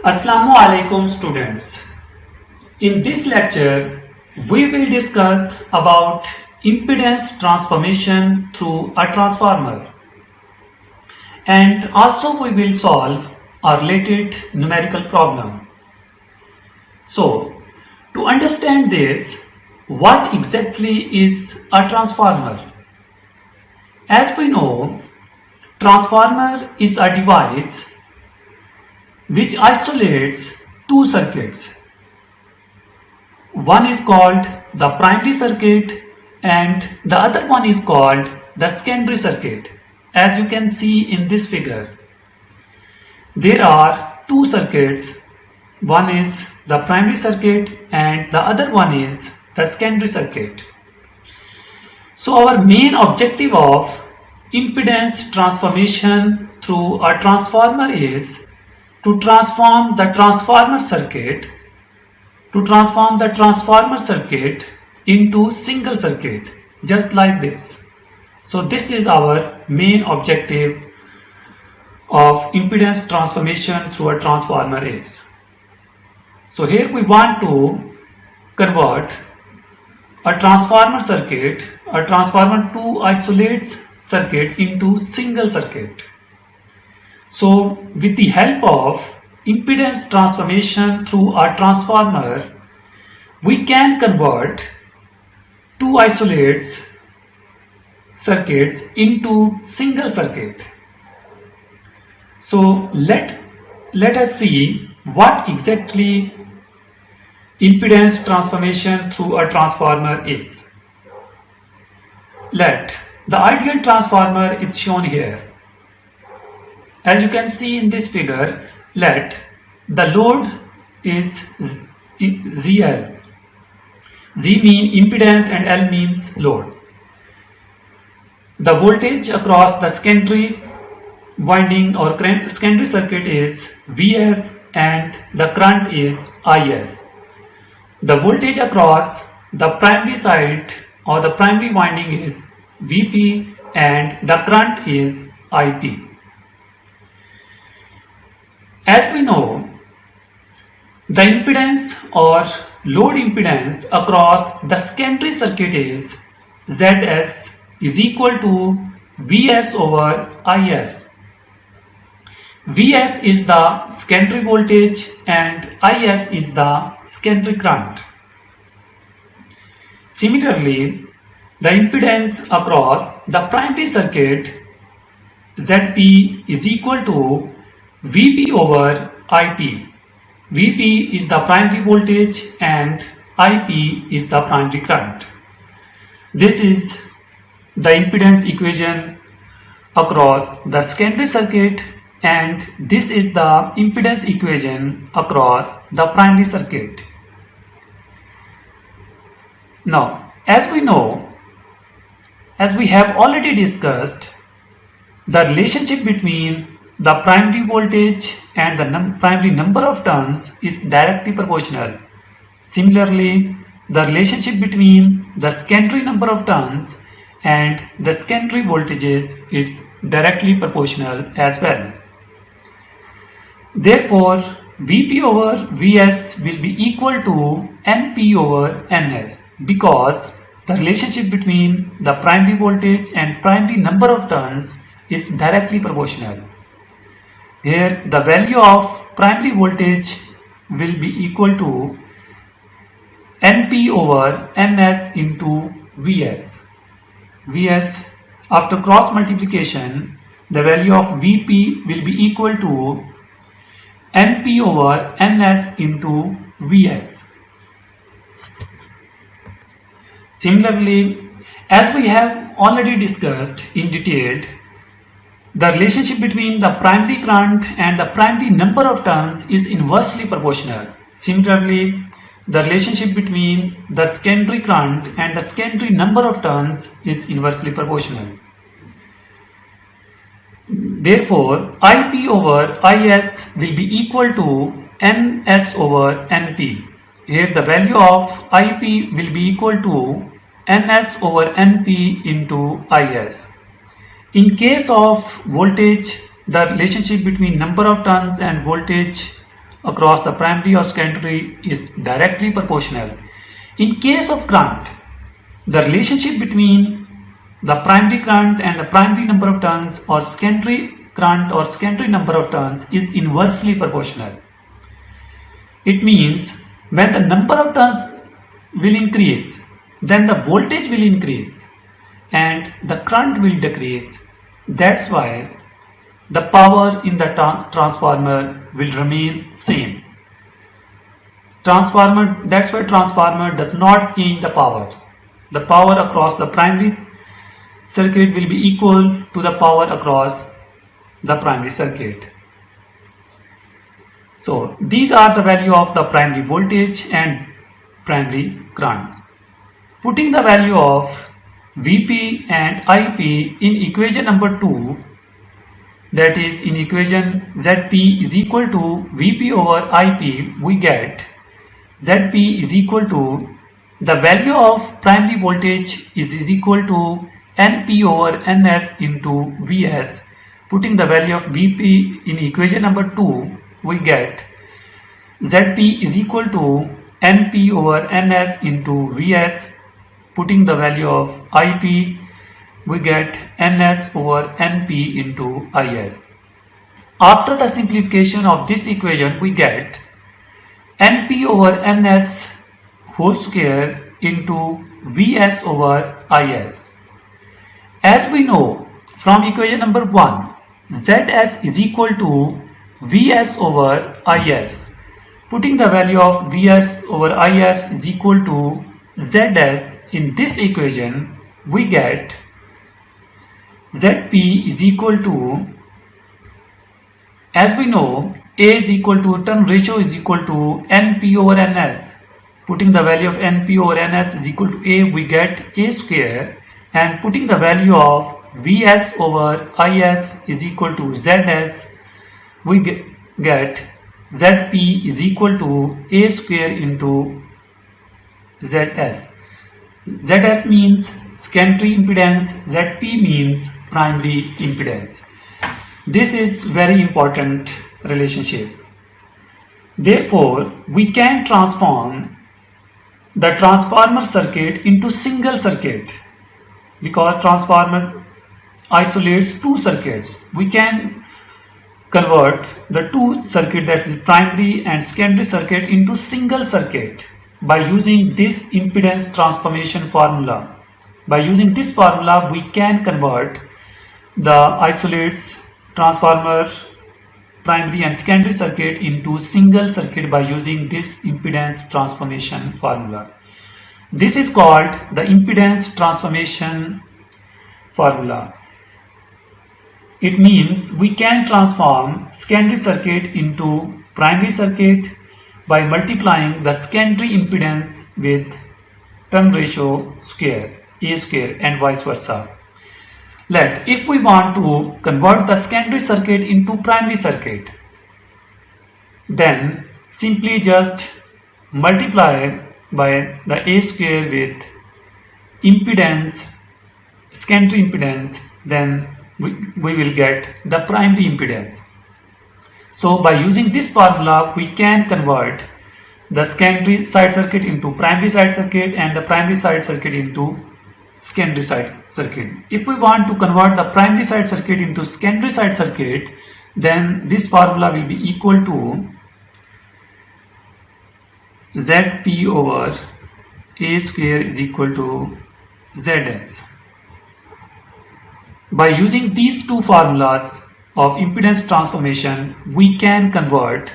Assalamu alaikum students. In this lecture, we will discuss about impedance transformation through a transformer, and also we will solve a related numerical problem. So, to understand this, what exactly is a transformer? As we know, transformer is a device which isolates two circuits. One is called the primary circuit and the other one is called the secondary circuit. As you can see in this figure, there are two circuits. One is the primary circuit and the other one is the secondary circuit. So our main objective of impedance transformation through a transformer is to transform the transformer circuit into single circuit, just like this. So this is our main objective of impedance transformation through a transformer is. So here we want to convert a transformer to isolates circuit into single circuit. So with the help of impedance transformation through a transformer, we can convert two isolates circuits into single circuit. So let us see what exactly impedance transformation through a transformer is. Let the ideal transformer is shown here. As you can see in this figure, let the load is ZL. Z means impedance and L means load. The voltage across the secondary winding or secondary circuit is Vs and the current is Is. The voltage across the primary side or the primary winding is Vp and the current is Ip. As we know, the impedance or load impedance across the secondary circuit is Zs is equal to Vs over Is. Vs is the secondary voltage and Is is the secondary current. Similarly, the impedance across the primary circuit Zp is equal to Vp over Ip. Vp is the primary voltage and Ip is the primary current. This is the impedance equation across the secondary circuit and this is the impedance equation across the primary circuit. Now, as we have already discussed, the relationship between the primary voltage and the primary number of turns is directly proportional. Similarly, the relationship between the secondary number of turns and the secondary voltages is directly proportional as well. Therefore, Vp over Vs will be equal to Np over Ns because the relationship between the primary voltage and primary number of turns is directly proportional. Here the value of primary voltage will be equal to Np over Ns into Vs. Vs after cross multiplication, the value of Vp will be equal to Np over Ns into Vs. Similarly, as we have already discussed in detail, the relationship between the primary current and the primary number of turns is inversely proportional. Similarly, the relationship between the secondary current and the secondary number of turns is inversely proportional. Therefore, Ip over Is will be equal to Ns over Np. Here the value of Ip will be equal to Ns over Np into Is. In case of voltage, the relationship between number of turns and voltage across the primary or secondary is directly proportional. In case of current, the relationship between the primary current and the primary number of turns or secondary current or secondary number of turns is inversely proportional. It means when the number of turns will increase, then the voltage will increase and the current will decrease. That's why the power in the transformer will remain same. That's why transformer does not change the power. The power across the primary circuit will be equal to the power across the primary circuit. So these are the value of the primary voltage and primary current. Putting the value of Vp and Ip in equation number 2, that is in equation Zp is equal to Vp over Ip, we get Zp is equal to the value of primary voltage is equal to Np over Ns into Vs. Putting the value of Vp in equation number 2, we get Zp is equal to Np over Ns into Vs. Putting the value of Ip, we get Ns over Np into Is. After the simplification of this equation, we get Np over Ns whole square into Vs over Is. As we know from equation number 1, Zs is equal to Vs over Is. Putting the value of Vs over Is is equal to Zs in this equation, we get Zp is equal to, as we know, A is equal to turn ratio is equal to Np over Ns. Putting the value of Np over Ns is equal to A, we get A square, and putting the value of Vs over Is is equal to Zs, we get Zp is equal to A square into Zs. Zs means secondary impedance, Zp means primary impedance. This is very important relationship. Therefore, we can transform the transformer circuit into single circuit because transformer isolates two circuits. We can convert the two circuit, that is primary and secondary circuit, into single circuit by using this impedance transformation formula. By using this formula, we can convert the isolates transformer primary and secondary circuit into single circuit by using this impedance transformation formula. This is called the impedance transformation formula. It means we can transform secondary circuit into primary circuit by multiplying the secondary impedance with turn ratio square, A square, and vice versa. If we want to convert the secondary circuit into primary circuit, then simply just multiply by the A square with impedance, secondary impedance, then we will get the primary impedance. So by using this formula, we can convert the secondary side circuit into primary side circuit and the primary side circuit into secondary side circuit. If we want to convert the primary side circuit into secondary side circuit, then this formula will be equal to Zp over A square is equal to Zs. By using these two formulas of impedance transformation, we can convert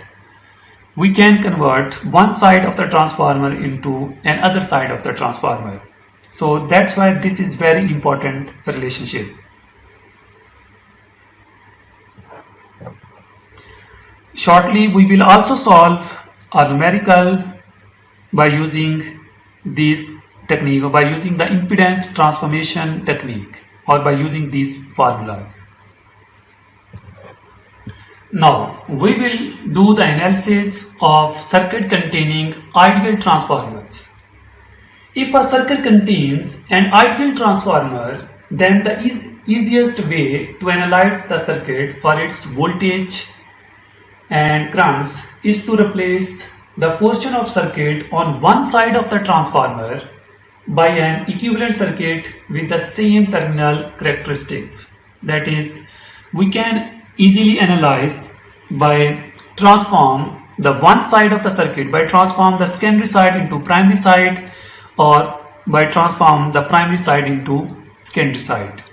one side of the transformer into another side of the transformer. So that's why this is very important relationship. Shortly, we will also solve a numerical by using this technique, or by using the impedance transformation technique, or by using these formulas. Now we will do the analysis of circuit containing ideal transformers. If a circuit contains an ideal transformer, then the easiest way to analyze the circuit for its voltage and currents is to replace the portion of circuit on one side of the transformer by an equivalent circuit with the same terminal characteristics. That is, we can easily analyze by transform the one side of the circuit, by transform the secondary side into primary side, or by transform the primary side into secondary side.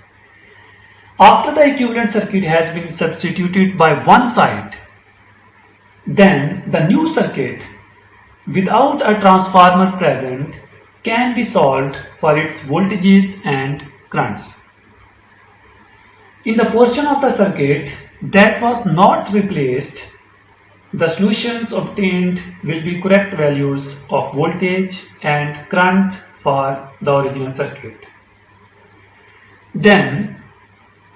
After the equivalent circuit has been substituted by one side, then the new circuit without a transformer present can be solved for its voltages and currents. In the portion of the circuit that was not replaced, the solutions obtained will be correct values of voltage and current for the original circuit. Then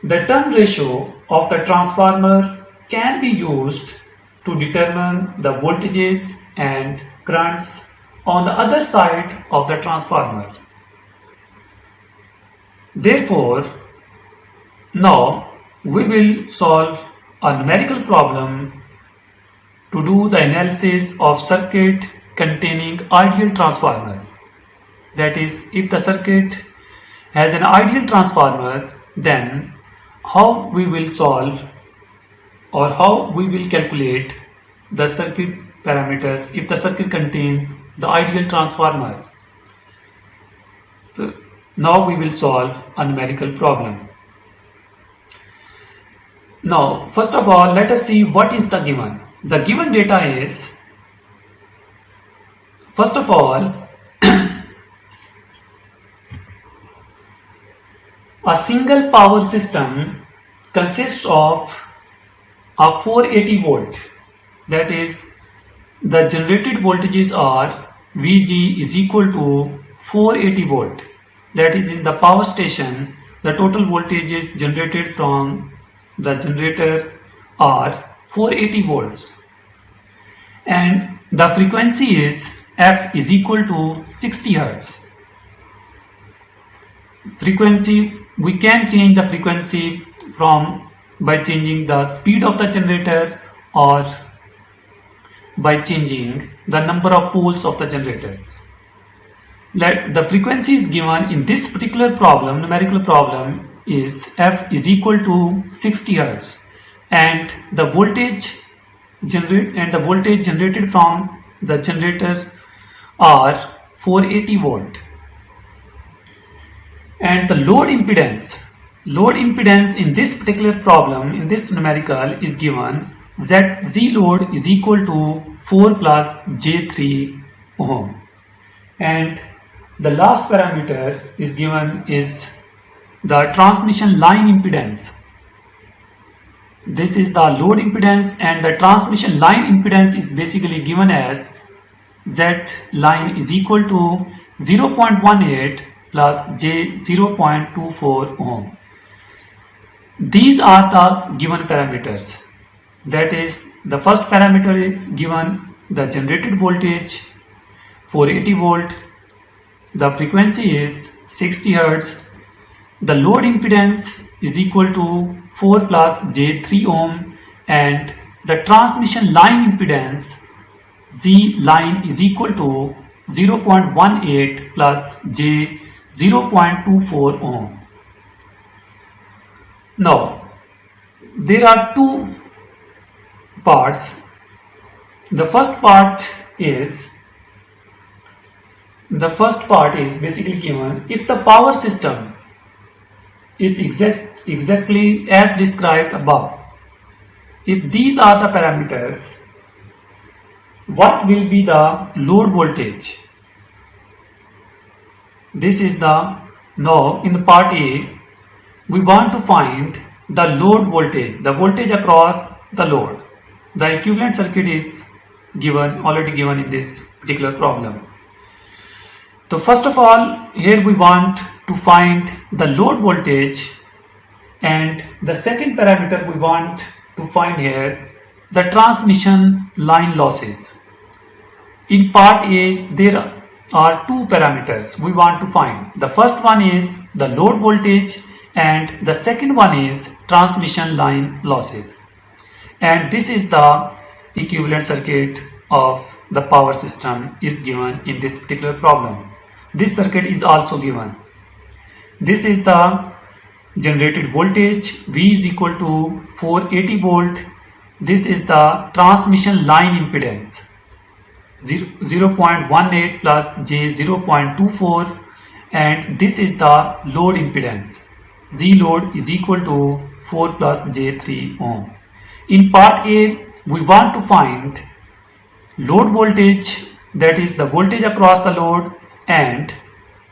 the turn ratio of the transformer can be used to determine the voltages and currents on the other side of the transformer. Therefore, now we will solve a numerical problem to do the analysis of circuit containing ideal transformers. That is, if the circuit has an ideal transformer, then how we will solve or how we will calculate the circuit parameters if the circuit contains the ideal transformer. So now we will solve a numerical problem. Now, first of all, let us see what is the given. The given data is, first of all, a single power system consists of a 480 volt. That is, the generated voltages are Vg is equal to 480 volt. That is, in the power station, the total voltages generated from the generator are 480 volts. And the frequency is f is equal to 60 hertz. Frequency, we can change the frequency by changing the speed of the generator or by changing the number of poles of the generators. Let the frequency is given in this particular problem, numerical problem, is f is equal to 60 hertz, and the voltage generated from the generator are 480 volt. And the load impedance in this particular problem, in this numerical, is given Z load is equal to 4 plus J3 ohm. And the last parameter is given is the transmission line impedance. This is the load impedance, and the transmission line impedance is basically given as Z line is equal to 0.18 plus J 0.24 ohm. These are the given parameters. That is, the first parameter is given the generated voltage 480 volt, the frequency is 60 hertz, the load impedance is equal to 4 plus J3 ohm, and the transmission line impedance Z line is equal to 0.18 plus J 0.24 ohm. Now, there are two parts. The first part is basically given if the power system is exactly as described above. If these are the parameters, what will be the load voltage? This is now in the part A, we want to find the load voltage, the voltage across the load. The equivalent circuit is already given in this particular problem. So first of all, here we want to find the load voltage, and the second parameter we want to find here the transmission line losses. In part A, there are two parameters we want to find. The first one is the load voltage and the second one is transmission line losses. And this is the equivalent circuit of the power system is given in this particular problem. This circuit is also given. This is the generated voltage. V is equal to 480 volt. This is the transmission line impedance 0.18 plus j 0.24, and this is the load impedance. Z load is equal to 4 plus j3 ohm. In part A, we want to find load voltage, that is the voltage across the load, and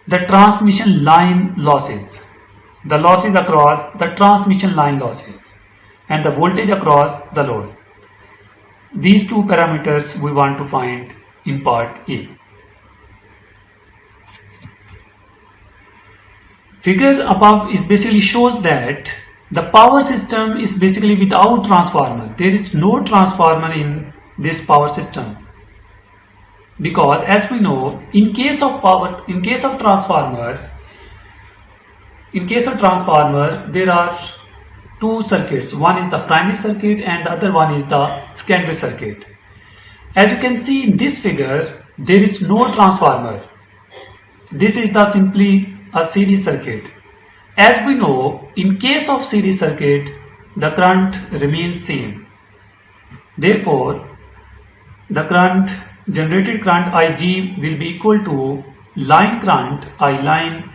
the transmission line losses, the losses across the transmission line losses, and the voltage across the load. These two parameters we want to find in part A. Figure above is basically shows that the power system is basically without transformer. There is no transformer in this power system, because as we know, in case of transformer, there are two circuits. One is the primary circuit and the other one is the secondary circuit. As you can see in this figure, there is no transformer. This is the simply a series circuit. As we know, in case of series circuit, the current remains same. Therefore, the current, generated current Ig will be equal to line current I line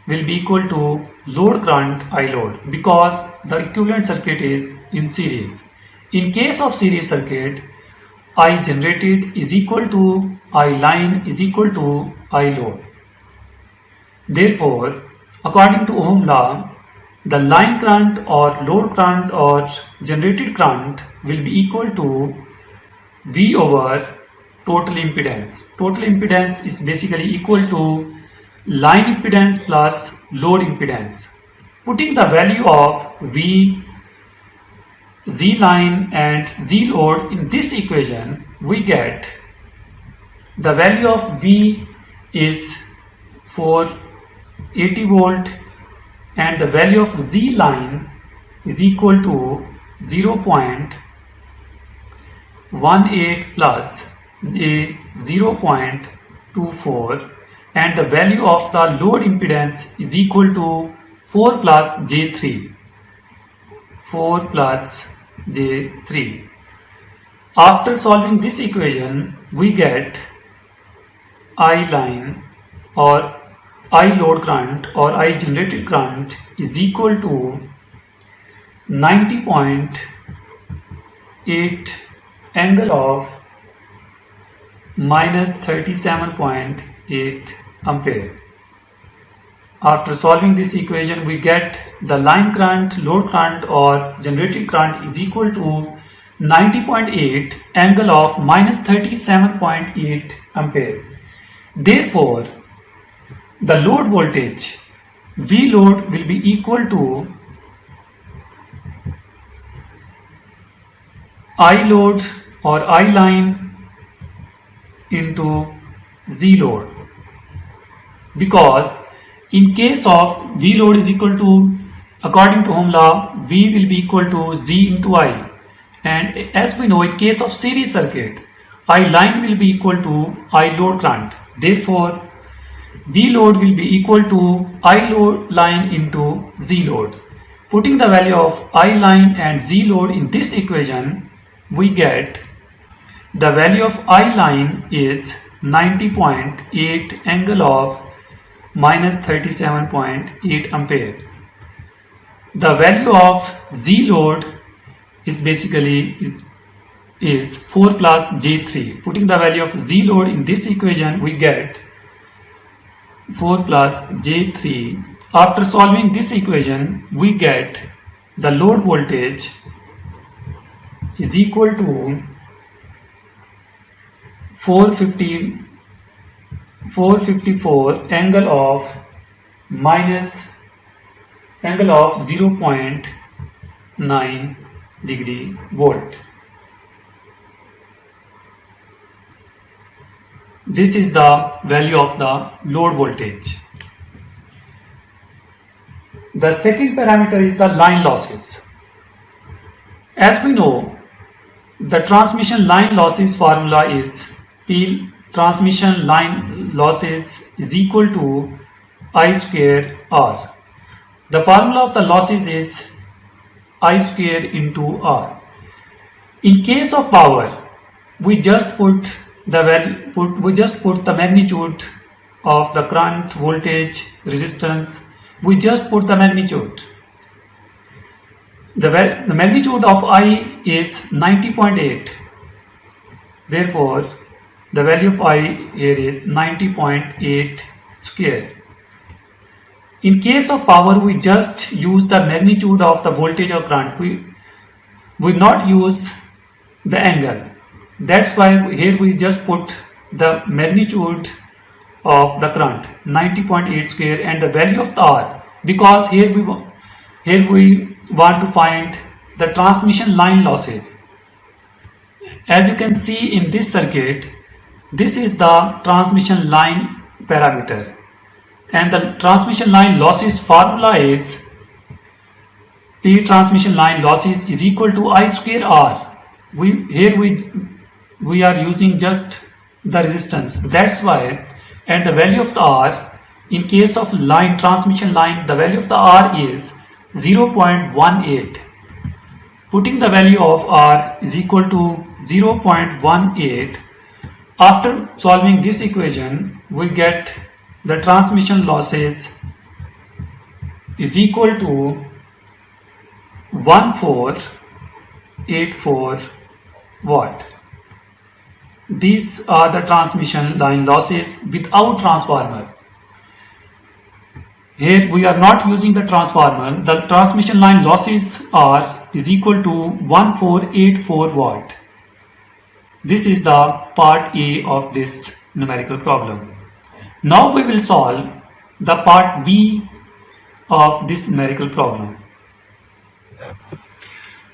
will be equal to load current I load, because the equivalent circuit is in series. In case of series circuit, I generated is equal to I line is equal to I load. Therefore, according to Ohm law, the line current or load current or generated current will be equal to V over total impedance. Total impedance is basically equal to line impedance plus load impedance. Putting the value of V, Z line and Z load in this equation, we get the value of V is 480 volt and the value of Z line is equal to 0.18 plus j 0.24, and the value of the load impedance is equal to 4 plus j3. After solving this equation, we get I line or I load current or I generated current is equal to 90.8 angle of minus 37.8 ampere. After solving this equation, we get the line current, load current or generated current is equal to 90.8 angle of minus 37.8 ampere. Therefore, the load voltage V load will be equal to I load or I line into Z load, because in case of V load is equal to, according to Ohm law, V will be equal to Z into I, and as we know, in case of series circuit, I line will be equal to I load current. Therefore, V load will be equal to I load line into Z load. Putting the value of I line and Z load in this equation, we get the value of I line is 90.8 angle of minus 37.8 ampere. The value of Z load is basically is 4 plus J3. Putting the value of Z load in this equation, we get 4 plus J3. After solving this equation, we get the load voltage is equal to 454 angle of minus angle of 0.9 degree volt. This is the value of the load voltage. The second parameter is the line losses. As we know, the transmission line losses formula is P transmission line losses is equal to I square R. The formula of the losses is I square into R. In case of power, we just put the magnitude of the current, voltage, resistance. We just put the magnitude. The magnitude of I is 90.8. Therefore, the value of I here is 90.8 square. In case of power, we just use the magnitude of the voltage or current. We not use the angle. That's why here we just put the magnitude of the current 90.8 square and the value of the R, because here we want to find the transmission line losses. As you can see in this circuit, this is the transmission line parameter, and the transmission line losses formula is P transmission line losses is equal to I square R. We are using just the resistance, that's why, and the value of the R, in case of line transmission line, the value of the R is 0.18. Putting the value of R is equal to 0.18. After solving this equation, we get the transmission losses is equal to 1484 watt. These are the transmission line losses without transformer. Here we are not using the transformer. The transmission line losses are is equal to 1484 watt. This is the part A of this numerical problem. Now we will solve the part B of this numerical problem.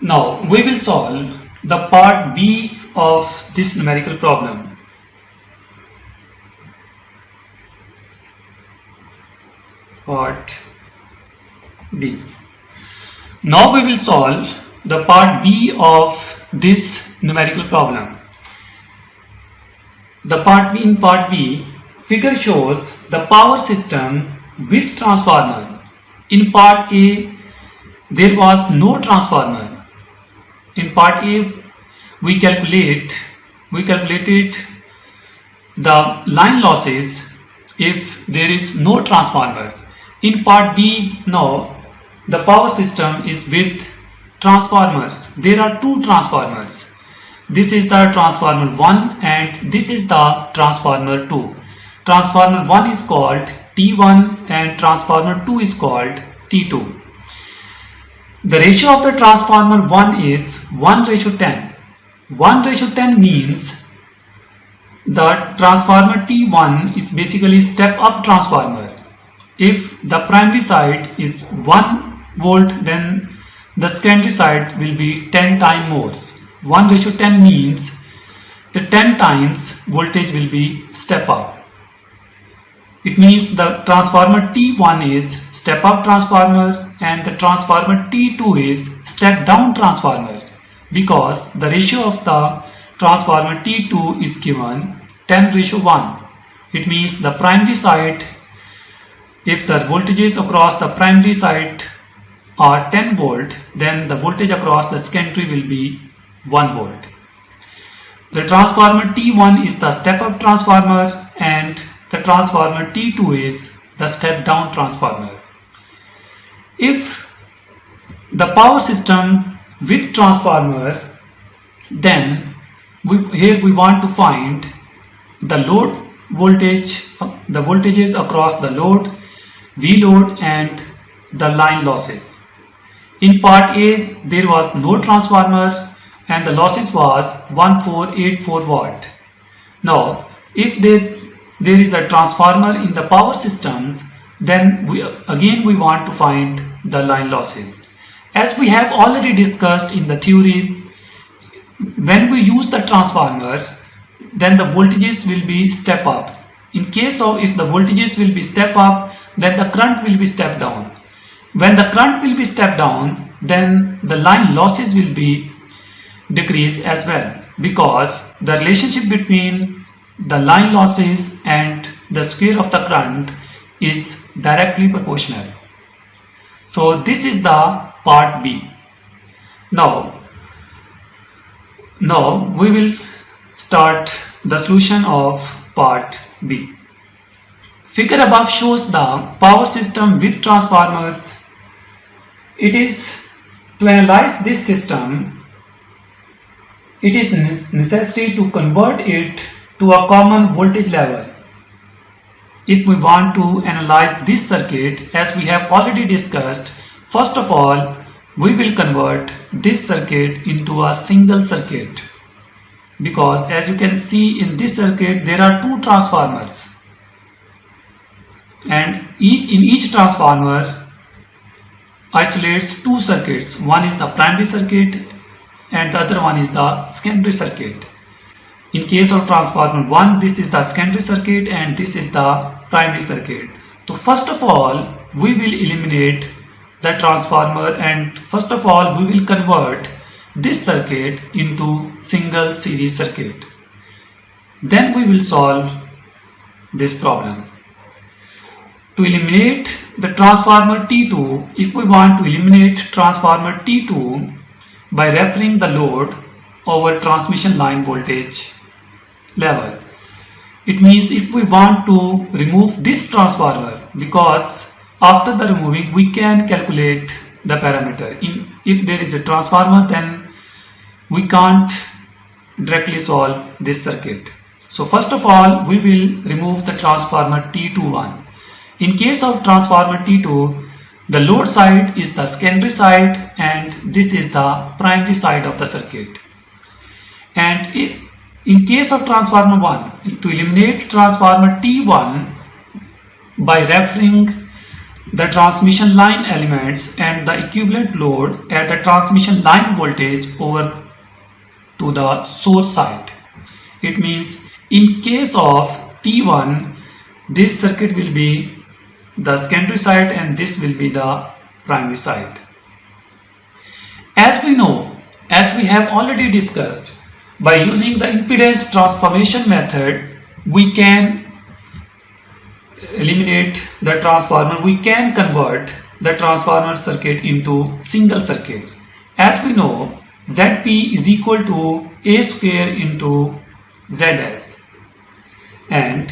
Now we will solve the part B of this numerical problem. Part B. Now we will solve the part B of this numerical problem. The part B, in part B, figure shows the power system with transformer. In part A, there was no transformer. In part A, we calculated the line losses if there is no transformer. In part B, now the power system is with transformers. There are two transformers. This is the transformer 1 and this is the transformer 2. Transformer 1 is called T1 and transformer 2 is called T2. The ratio of the transformer 1 is 1:10. 1:10 means the transformer T1 is basically step up transformer. If the primary side is 1 volt, then the secondary side will be 10 times more. 1:10 means the 10 times voltage will be step up. It means the transformer T1 is step up transformer and the transformer T2 is step down transformer, because the ratio of the transformer T2 is given 10:1. It means the primary side, if the voltages across the primary side are 10 volt, then the voltage across the secondary will be 1 volt. The transformer T1 is the step up transformer and the transformer T2 is the step down transformer. If the power system with transformer, then here we want to find the load voltage, the voltages across the load, V load and the line losses. In part A, there was no transformer and the losses was 1484 watt. Now, if there is a transformer in the power systems, then we want to find the line losses. As we have already discussed in the theory, when we use the transformer, then the voltages will be step up. In case of if the voltages will be step up, then the current will be step down. When the current will be step down, then the line losses will be decrease as well, because the relationship between the line losses and the square of the current is directly proportional. So this is the part B. Now we will start the solution of part B. Figure above shows the power system with transformers. It is to analyze this system, it is necessary to convert it to a common voltage level. If we want to analyze this circuit, as we have already discussed, first of all, we will convert this circuit into a single circuit, because as you can see in this circuit there are two transformers, and in each transformer isolates two circuits. One is the primary circuit and the other one is the secondary circuit. In case of transformer 1, this is the secondary circuit and this is the primary circuit. So first of all we will eliminate the transformer, and first of all we will convert this circuit into single series circuit. Then we will solve this problem. To eliminate the transformer T2, if we want to eliminate transformer T2 by referring the load over transmission line voltage level, it means if we want to remove this transformer, because after the removing we can calculate the parameter. If there is a transformer, then we can't directly solve this circuit. So first of all we will remove the transformer T21. In case of transformer T2, the load side is the secondary side and this is the primary side of the circuit. And in case of transformer 1, to eliminate transformer T1 by referring the transmission line elements and the equivalent load at the transmission line voltage over to the source side. It means in case of T1, this circuit will be the secondary side and this will be the primary side. As we know, as we have already discussed, by using the impedance transformation method, we can eliminate the transformer, we can convert the transformer circuit into single circuit. As we know, Zp is equal to A square into Zs, and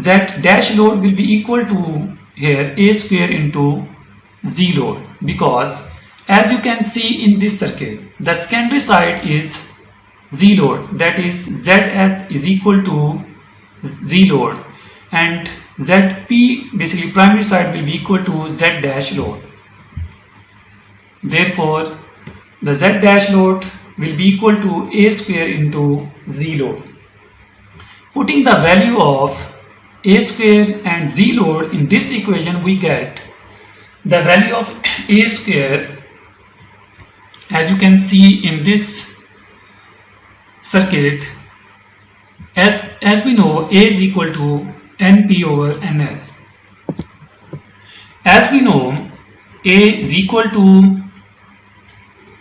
Z dash load will be equal to here A square into Z load, because as you can see in this circuit, the secondary side is Z load, that is Zs is equal to Z load, and Zp, basically primary side, will be equal to Z dash load. Therefore the Z dash load will be equal to A square into Z load. Putting the value of A square and Z load in this equation, we get the value of A square, as you can see in this circuit. As we know, A is equal to Np over Ns. As we know, A is equal to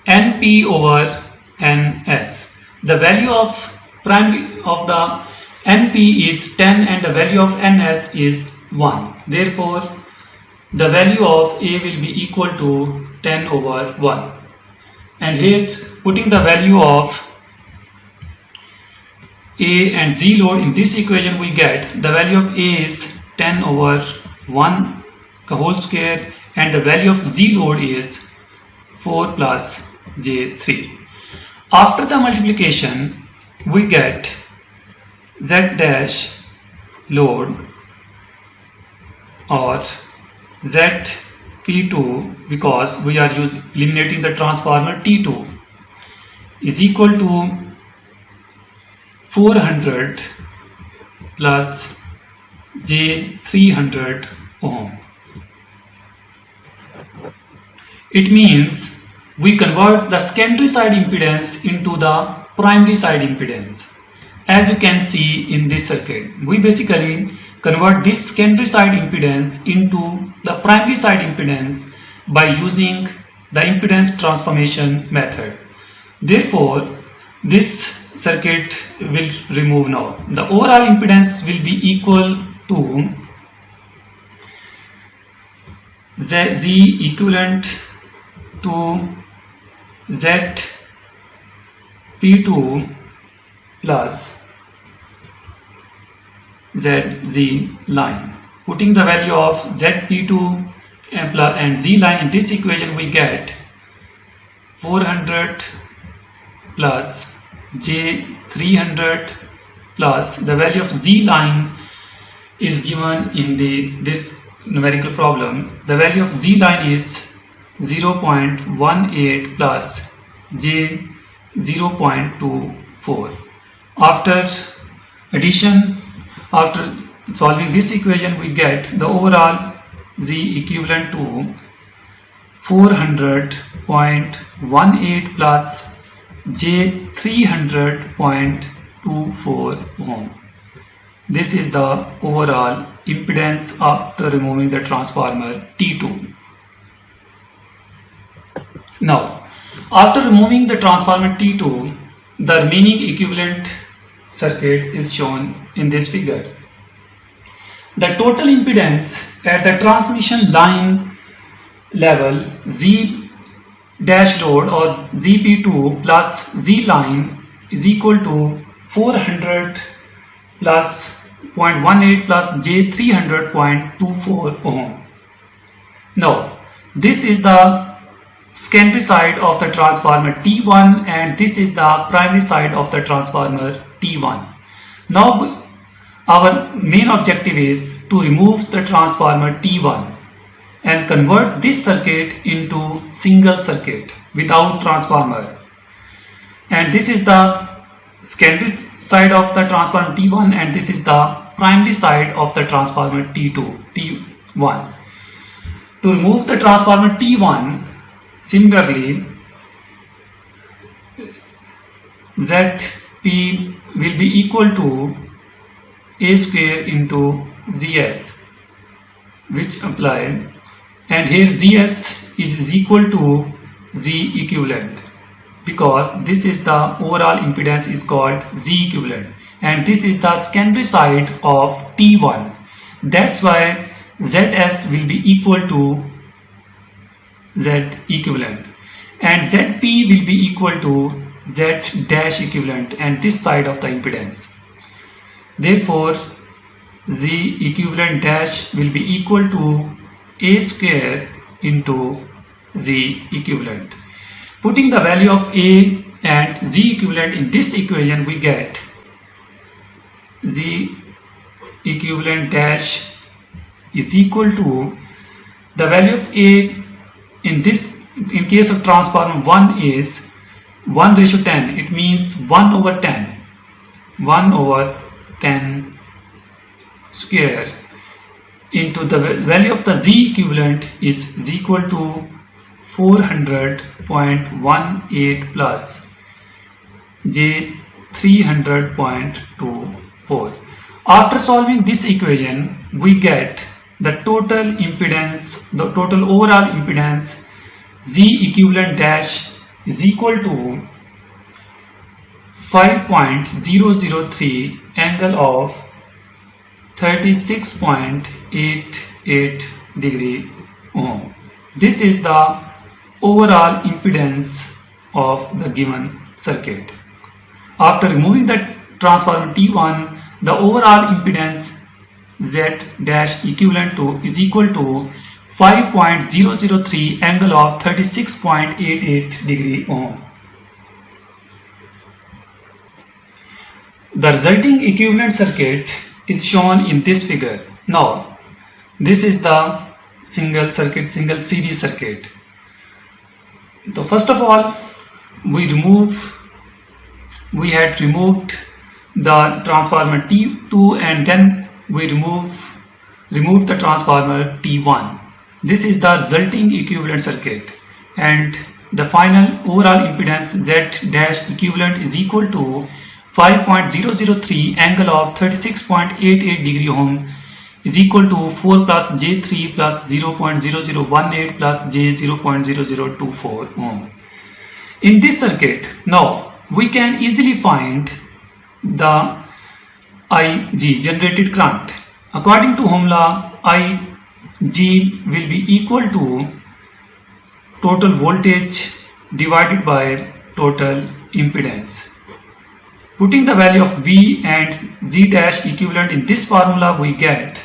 Np over Ns. The value of primary of the Np is 10 and the value of Ns is 1. Therefore, the value of A will be equal to 10 over 1. And here, putting the value of A and Z load in this equation, we get the value of A is 10 over 1 whole square and the value of Z load is 4 plus J3. After the multiplication, we get Z dash load or ZP2, because we are eliminating the transformer T2, is equal to 400 plus J300 ohm. It means we convert the secondary side impedance into the primary side impedance. As you can see in this circuit, we basically convert this secondary side impedance into the primary side impedance by using the impedance transformation method. Therefore, this circuit will remove now. The overall impedance will be equal to Z equivalent to ZP2 plus ZZ line. Putting the value of ZP2 and Z line in this equation, we get 400 plus J300 plus the value of Z line is given in this numerical problem. The value of Z line is 0.18 plus J 0.24. After addition, after solving this equation, we get the overall Z equivalent to 400.18 plus J 300.24 ohm. This is the overall impedance after removing the transformer T2. Now, after removing the transformer T2, the remaining equivalent circuit is shown in this figure. The total impedance at the transmission line level Z dash load or ZP2 plus Z line is equal to 400 plus 0.18 plus J300.24 ohm. Now, this is the secondary side of the transformer T1 and this is the primary side of the transformer T1. Now, our main objective is to remove the transformer T1 and convert this circuit into single circuit without transformer. And this is the secondary side of the transformer T1 and this is the primary side of the transformer T1. To remove the transformer T1, similarly, Zp will be equal to A square into Zs, which apply, and here Zs is equal to Z equivalent, because this is the overall impedance is called Z equivalent and this is the secondary side of T1. That's why Zs will be equal to Z equivalent and Zp will be equal to Z dash equivalent and this side of the impedance. Therefore, Z equivalent dash will be equal to A square into Z equivalent. Putting the value of A and Z equivalent in this equation, we get Z equivalent dash is equal to the value of A in case of transformer 1 is 1:10. It means 1 over 10. 1 over 10 square into the value of the Z equivalent is equal to 400.18 plus J 300.24. After solving this equation, we get the total impedance, the total overall impedance Z equivalent dash is equal to 5.003 angle of 36.88 degree ohm. This is the overall impedance of the given circuit. After removing the transformer T1, the overall impedance Z dash equivalent to is equal to 5.003 angle of 36.88 degree ohm. The resulting equivalent circuit is shown in this figure. Now, this is the single series circuit. So first of all, we had removed the transformer T2 and then we removed the transformer T1. This is the resulting equivalent circuit and the final overall impedance Z dash equivalent is equal to 5.003 angle of 36.88 degree ohm is equal to 4 plus J3 plus 0.0018 plus J 0.0024 ohm. In this circuit, now we can easily find the Ig, generated current. According to Ohm law, Ig will be equal to total voltage divided by total impedance. Putting the value of V and Z dash equivalent in this formula, we get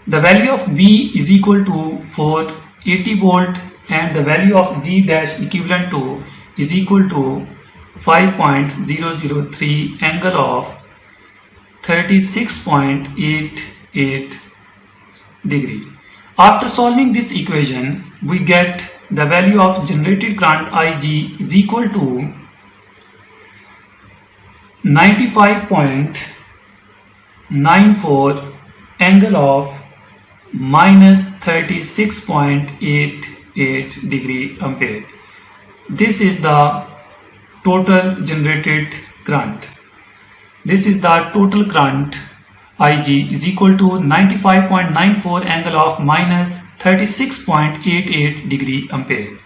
the value of V is equal to 480 volt and the value of Z dash equivalent to is equal to 5.003 angle of 36.88 degree. After solving this equation, we get the value of generated current Ig is equal to 95.94 angle of minus 36.88 degree ampere. This is the total generated current. This is the total current Ig is equal to 95.94 angle of minus 36.88 degree ampere.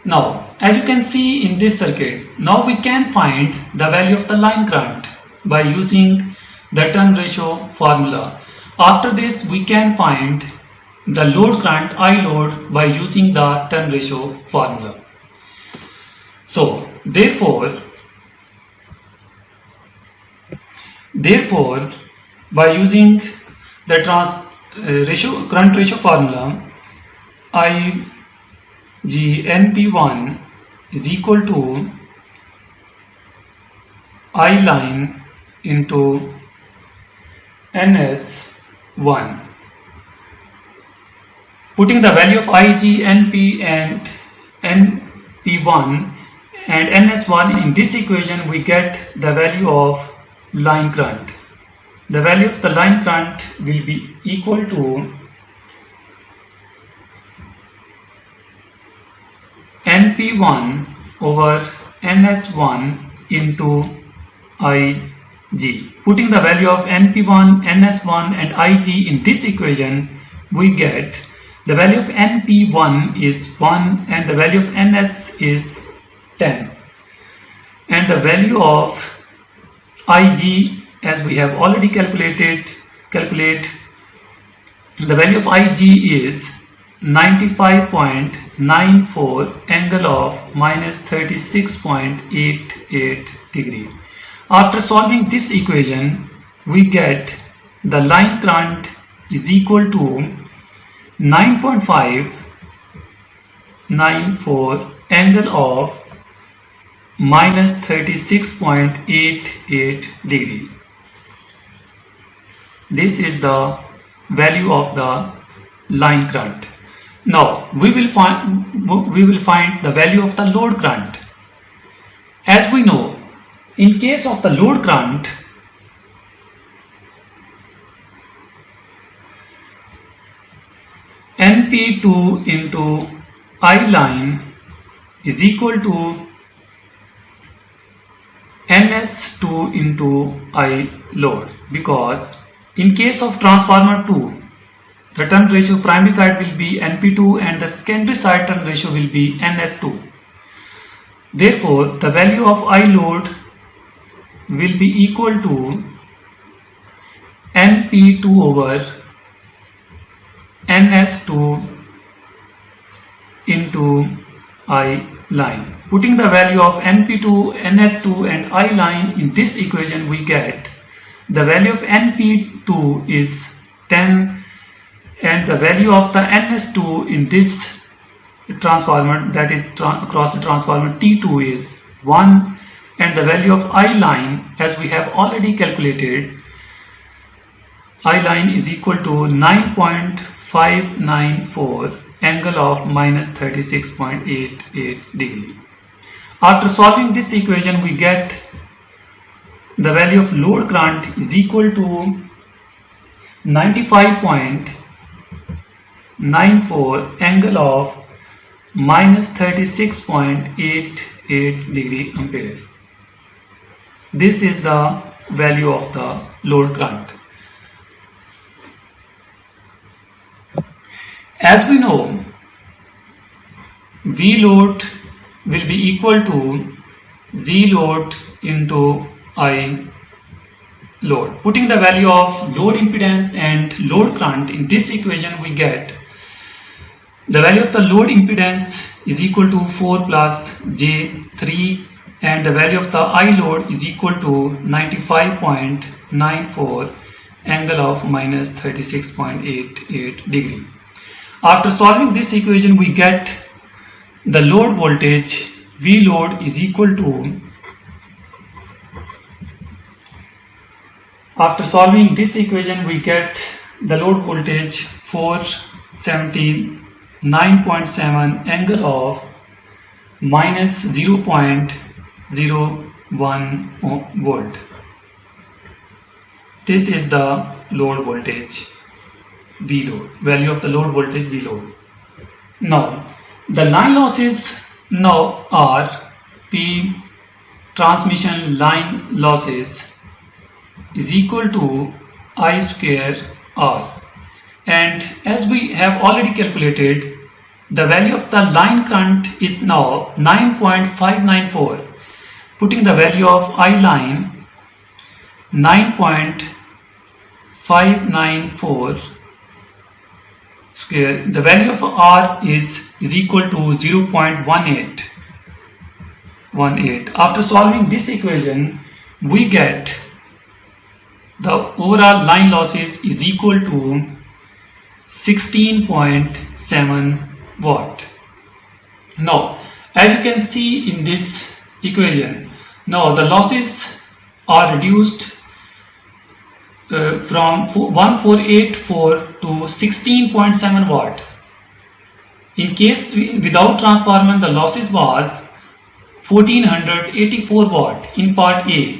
Now, as you can see in this circuit, now we can find the value of the line current by using the turn ratio formula. After this, we can find the load current I load by using the turn ratio formula. So, therefore, by using the current ratio formula, IGNP1 is equal to I line into NS1. Putting the value of Ig, NP and NP1 and NS1 in this equation, we get the value of line current. The value of the line current will be equal to NP1 over NS1 into Ig. Putting the value of NP1, NS1 and Ig in this equation, we get the value of NP1 is 1 and the value of NS is 10. And the value of Ig, as we have already calculate the value of Ig is 95.94 angle of minus 36.88 degree. After solving this equation, we get the line current is equal to 9.594 angle of minus 36.88 degree. This is the value of the line current. Now we will find the value of the load current. As we know, in case of the load current, NP2 into I line is equal to NS2 into I load, because in case of transformer 2, the turn ratio primary side will be NP2 and the secondary side turn ratio will be NS2. Therefore, the value of I load will be equal to NP2 over NS2 into I line. Putting the value of NP2, NS2 and I line in this equation, we get the value of NP2 is 10 and the value of the NS2 in this transformer, that is across the transformer T2, is 1 and the value of I line, as we have already calculated, I line is equal to 9.594 angle of minus 36.88 degree. After solving this equation, we get the value of load current is equal to 95.94 angle of minus 36.88 degree ampere. This is the value of the load current. As we know, V load will be equal to Z load into I load. Putting the value of load impedance and load current in this equation, we get the value of the load impedance is equal to 4 plus J3, and the value of the I load is equal to 95.94 angle of minus 36.88 degree. After solving this equation, we get the load voltage V load is equal to, after solving this equation, we get the load voltage 479.7 angle of minus 0.01 volt. This is the load voltage V load, value of the load voltage V load. Now, the line losses now are P transmission line losses is equal to I square R, and as we have already calculated, the value of the line current is now 9.594. Putting the value of I line 9.594 square, the value of R is equal to 0.18. After solving this equation, we get the overall line losses is equal to 16.7 watt. Now, as you can see in this equation, now the losses are reduced from 1484 to 16.7 watt. In case without transformer, the losses was 1484 watt in part A.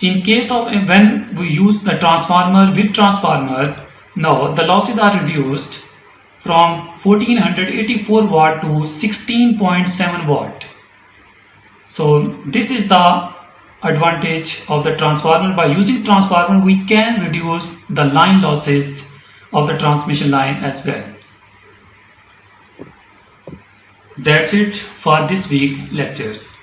In case of when we use the transformer with transformer, now the losses are reduced from 1484 watt to 16.7 watt. So this is the advantage of the transformer. By using transformer, we can reduce the line losses of the transmission line as well. That's it for this week lectures.